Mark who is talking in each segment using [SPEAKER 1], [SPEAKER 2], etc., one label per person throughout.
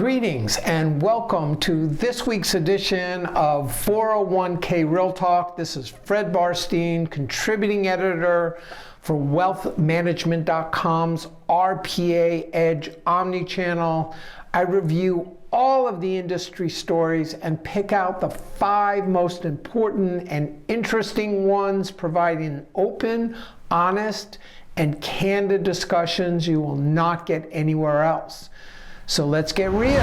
[SPEAKER 1] Greetings and welcome to this week's edition of 401k Real Talk. This is Fred Barstein, contributing editor for wealthmanagement.com's RPA Edge omnichannel. I review all of the industry stories and pick out the 5 most important and interesting ones, providing open, honest, and candid discussions you will not get anywhere else. So let's get real.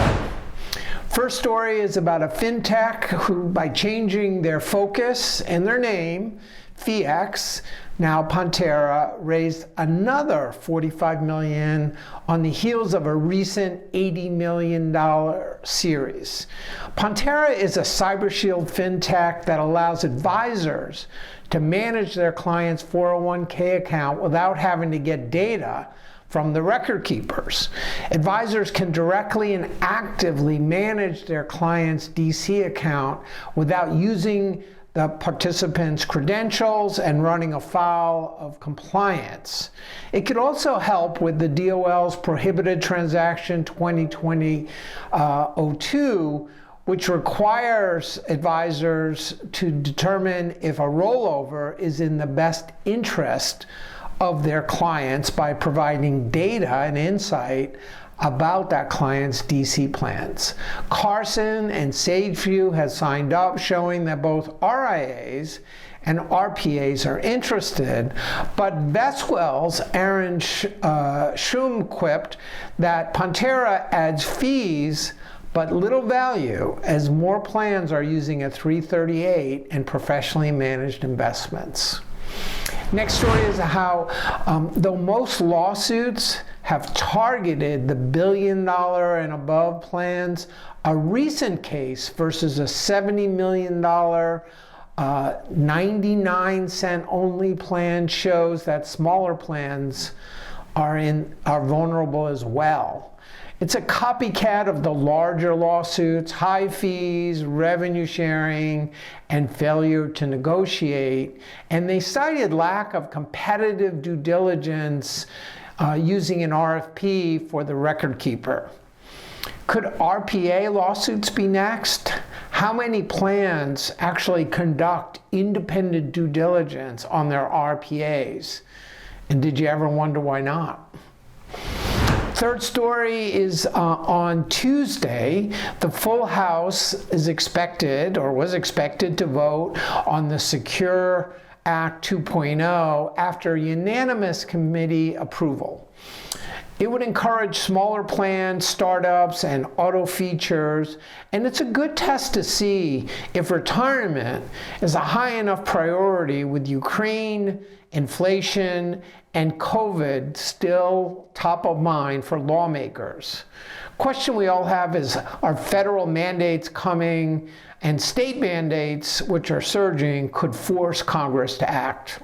[SPEAKER 1] First story is about a fintech who, by changing their focus and their name, FEX, now Ponterra, raised another $45 million on the heels of a recent $80 million series. Ponterra is a cybershield fintech that allows advisors to manage their clients' 401k account without having to get data from the record keepers. Advisors can directly and actively manage their client's DC account without using the participant's credentials and running afoul of compliance. It could also help with the DOL's prohibited transaction 2020-02, which requires advisors to determine if a rollover is in the best interest of their clients by providing data and insight about that client's DC plans. Carson and Sageview has signed up, showing that both RIAs and RPAs are interested, but Bestwell's Aaron Schum quipped that Ponterra adds fees but little value, as more plans are using a 338 and professionally managed investments. Next story is how, though most lawsuits have targeted the $1 billion and above plans, a recent case versus a $70 million 99-cent only plan shows that smaller plans are vulnerable as well. It's a copycat of the larger lawsuits, high fees, revenue sharing, and failure to negotiate. And they cited lack of competitive due diligence using an RFP for the record keeper. Could RPA lawsuits be next? How many plans actually conduct independent due diligence on their RPAs? And did you ever wonder why not? Third story is on Tuesday. The full House is expected, or was expected, to vote on the Secure Act 2.0 after unanimous committee approval. It would encourage smaller plans, startups, and auto features, and it's a good test to see if retirement is a high enough priority with Ukraine, inflation, and COVID still top of mind for lawmakers. Question we all have is, are federal mandates coming, and state mandates, which are surging, could force Congress to act?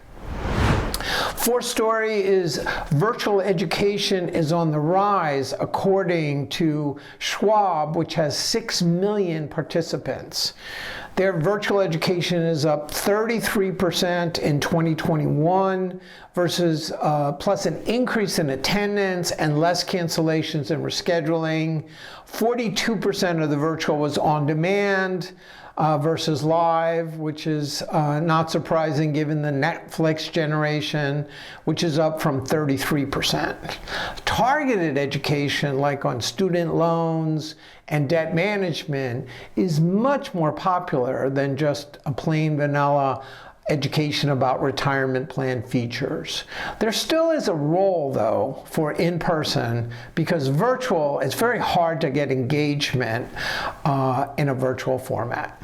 [SPEAKER 1] Fourth story is virtual education is on the rise, according to Schwab, which has 6 million participants. Their virtual education is up 33% in 2021 versus plus an increase in attendance and less cancellations and rescheduling. 42% of the virtual was on demand versus live, which is not surprising given the Netflix generation, which is up from 33%. Targeted education, like on student loans and debt management, is much more popular than just a plain vanilla education about retirement plan features. There still is a role, though, for in-person, because virtual, it's very hard to get engagement in a virtual format.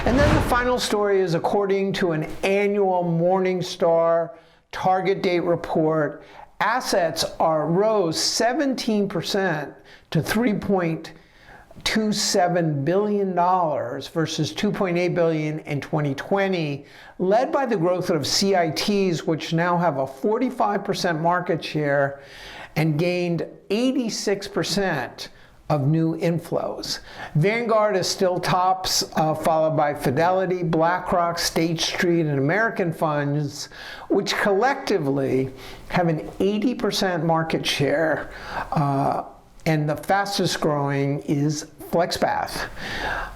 [SPEAKER 1] And then the final story is, according to an annual Morningstar target date report, assets rose 17% to $3.27 billion versus $2.8 billion in 2020, led by the growth of CITs, which now have a 45% market share and gained 86% of new inflows. Vanguard is still tops, followed by Fidelity, BlackRock, State Street, and American funds, which collectively have an 80% market share and the fastest growing is FlexPath.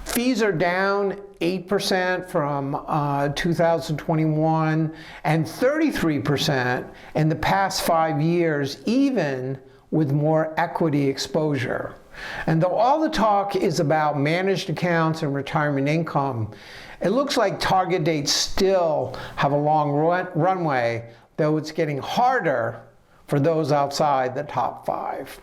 [SPEAKER 1] Fees are down 8% from 2021 and 33% in the past 5 years, even with more equity exposure. And though all the talk is about managed accounts and retirement income, it looks like target dates still have a long runway, though it's getting harder for those outside the top 5.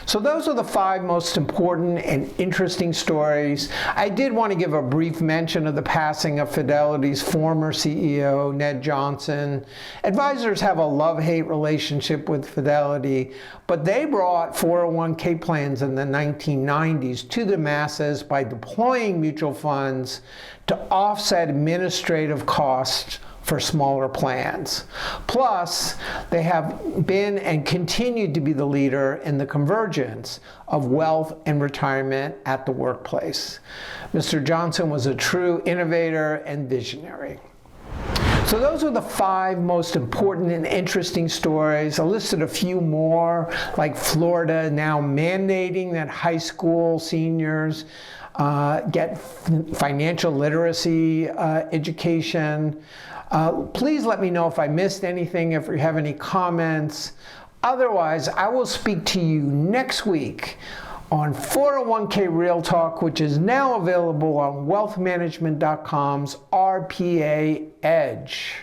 [SPEAKER 1] So those are the 5 most important and interesting stories. I did want to give a brief mention of the passing of Fidelity's former CEO, Ned Johnson. Advisors have a love-hate relationship with Fidelity, but they brought 401k plans in the 1990s to the masses by deploying mutual funds to offset administrative costs for smaller plans. Plus, they have been and continue to be the leader in the convergence of wealth and retirement at the workplace. Mr. Johnson was a true innovator and visionary. So those are the 5 most important and interesting stories. I listed a few more, like Florida now mandating that high school seniors get financial literacy education. Please let me know if I missed anything, if you have any comments. Otherwise, I will speak to you next week on 401k Real Talk, which is now available on wealthmanagement.com's RPA Edge.